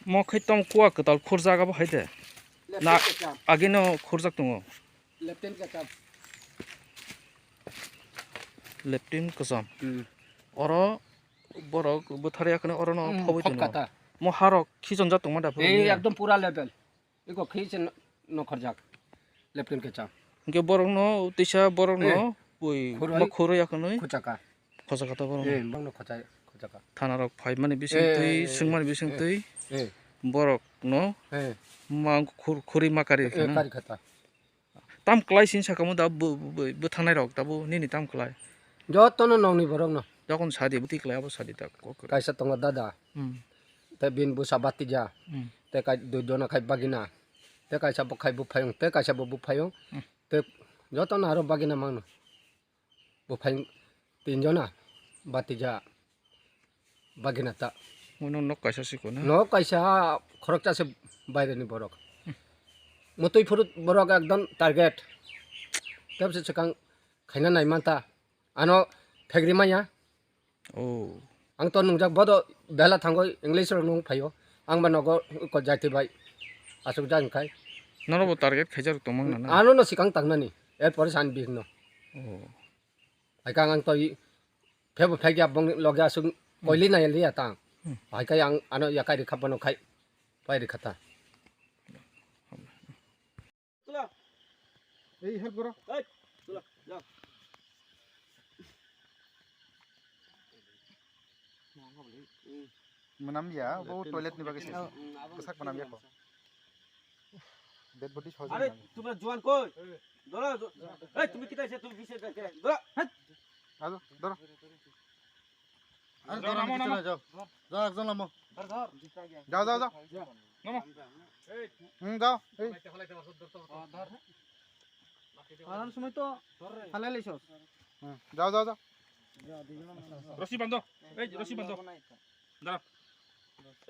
Mo khaitam kuwa ketal khurjaga ba haide. Na agino khurjak tungo. Lepten kecap. Leptin kasam. Oro borok bothari akne oro no phoboi tungo. Kata. Mo harok khijon ja tungma da pho. एकदम पूरा level एको खींच न खर्जाक lepten kecap. Ke borok no tisa borok no pui mo khoroi akne Kocaka. khosa kata borok. Bang no kocaka. Thana rok phai mani bising tui singmani bising tui. Borok no ma khori makari khana. Kari kata. Tam klai sin sakamu da bu thanai rok da bu nini tam klai. Joto no nong ni borok no. Jakon sadi buti klai abo sadi tak kok. Kaisa tonga dada. Te bin bu sabati ja. Te kai dudona kai bagina. Te kaisa bo kai bu phayong. Te kaisa bu phayong. Te joto na haro bagina mangno. Bu phayong tinjona bati ja bagina ta. Mono nok kaisa siko na. No kaisa khorokcha se বাইরে ni borok. Mutui furut borok ekdom target. Tep se sekang khaina nai manta. Ano phegri maya. Oh. Ang to nungjak bodo bela thangoi English ro nung phayo. Ang banogo ko jati bai. Asuk jan kai. Noro bo target khajar tomang na na. Ano no sikang tangnani. Er pore san big no. Oh. Ai kang ang to phebo phegya bong logya sung koili na yeli atang. Ai kai ang ano yakai ri khapano khai. Pai ri khata. এই help করো menam ya bau toilet nih bagus kesak menam ya kok dead body সহজে আরে তোমরা জোয়ান কই ধরো এই তুমি কিটা এসে তুমি বিশেষ করে ধরো আলো ধরো আরে ধরো নামো নামো যাও যাও একজন নামো ধর ধর যাও যাও যাও নামো এই যাও এই ধর আনার সময় তো ফালাই লাইছস যাও যাও যাও রশি বান্ধো এই রশি বান্ধো দাঁড়া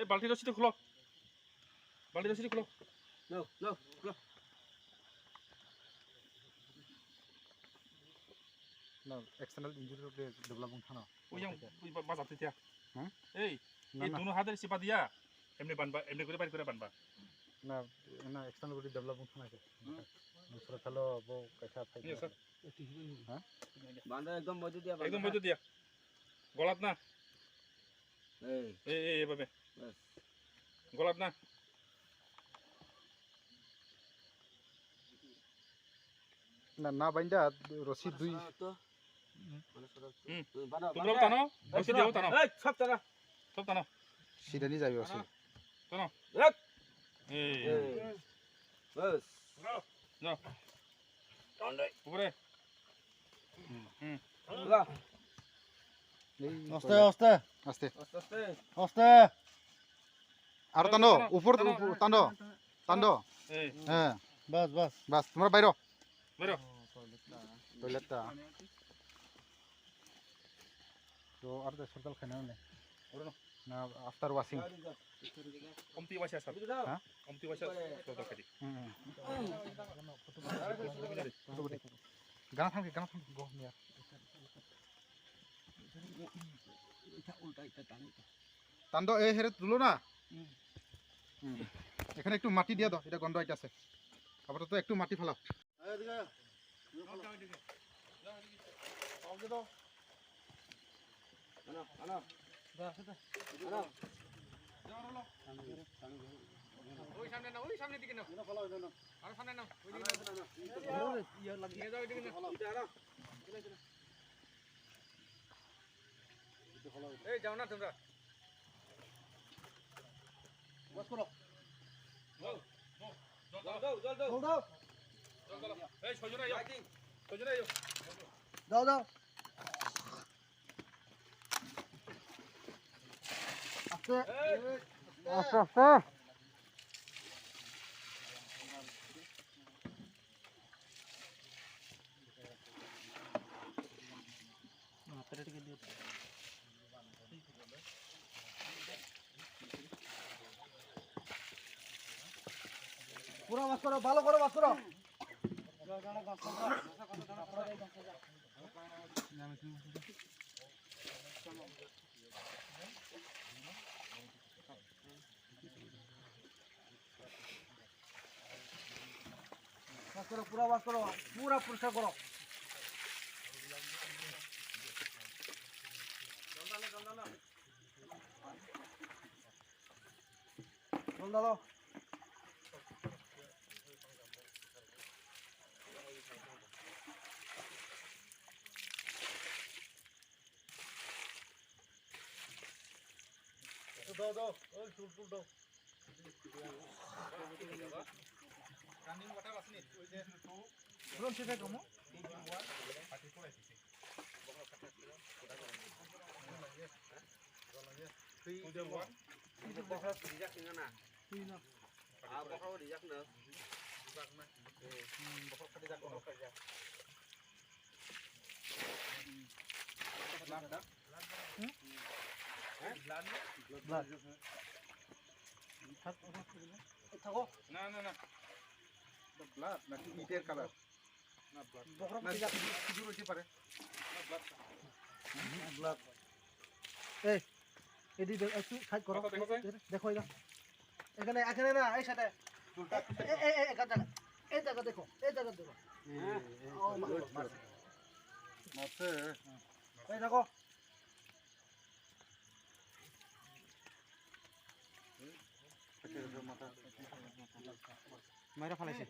এই বালতি রশিটা খুলো বালতি রশিটা খুলো নাও নাও খুলো না এক্সটার্নাল ইনজুরি রে ডেভেলপমেন্ট থানা ওই বাজাতে দিয়া হ্যাঁ এই এই দুনো হাতের সিপা দিয়া এমনি বানবা এমনি করে বাইরে করে বানবা না না এক্সটার্নাল বডি ডেভেলপমেন্ট থানা আছে दूसरा चलो वो कैसा फाइट ये सर हां বান্দা একদম মজু দিয়া গলাত না এই এই এভাবে বাস গলাত না না না বাইন্দা রশি দুই তো তোমরাও টানো রশি দিও টানো এই সব টানো সব টানো সিধানি যাবে রশি টানো এক এই বাস যাও টান্ডাই উপরে লাগা আস্তে আস্তে আস্তে আস্তে আস্তে আর টানো উপর টানো টানো এই হ্যাঁ বাস বাস বাস তোমরা বাইরো বাইরো টয়লেটটা তো আর দে সরকাল খানা না আফটার ওয়াশিং কমতি ওয়াশা স্যার হ্যাঁ কমতি ওয়াশা তো কাটি গানা থামকে গো মিয়া টান্দ এই হেরে তুলো না এখানে একটু মাটি দিয়া দাও এটা গন্ধ আইতাছে আপাতত একটু মাটি ফেলাও ওই সামনে না ওই সামনে দিকে না আর সামনে না ওই দিকে না ইয়া লাগিয়ে যাও এদিকে না এই যাও না তোমরা বস করো যাও এই সজনা যাও দাও আস্তে আস্তে পুরো বাস করো ভালো করে বাস করো পুরা বাস করো পুরা পরিষ্কার করো জল দাও দাও দাও ওই চুল চুল দাও রানিং ওয়াটার আসেনি ওই যে ধরুন সেটা কমো থাকো না না না ব্লাড নাকি ইটের কালার না ব্লাড বকরা না পিজা কিছু হইতে পারে ব্লাড এই এদি একটু সাইড করো দেখো, দেখো, দেখো এখানে এখানে না এই সাথে এই জায়গা দেখো এই জায়গা দেখো ও মারছে এই দেখো মাথা মাইরা ফেলাইছে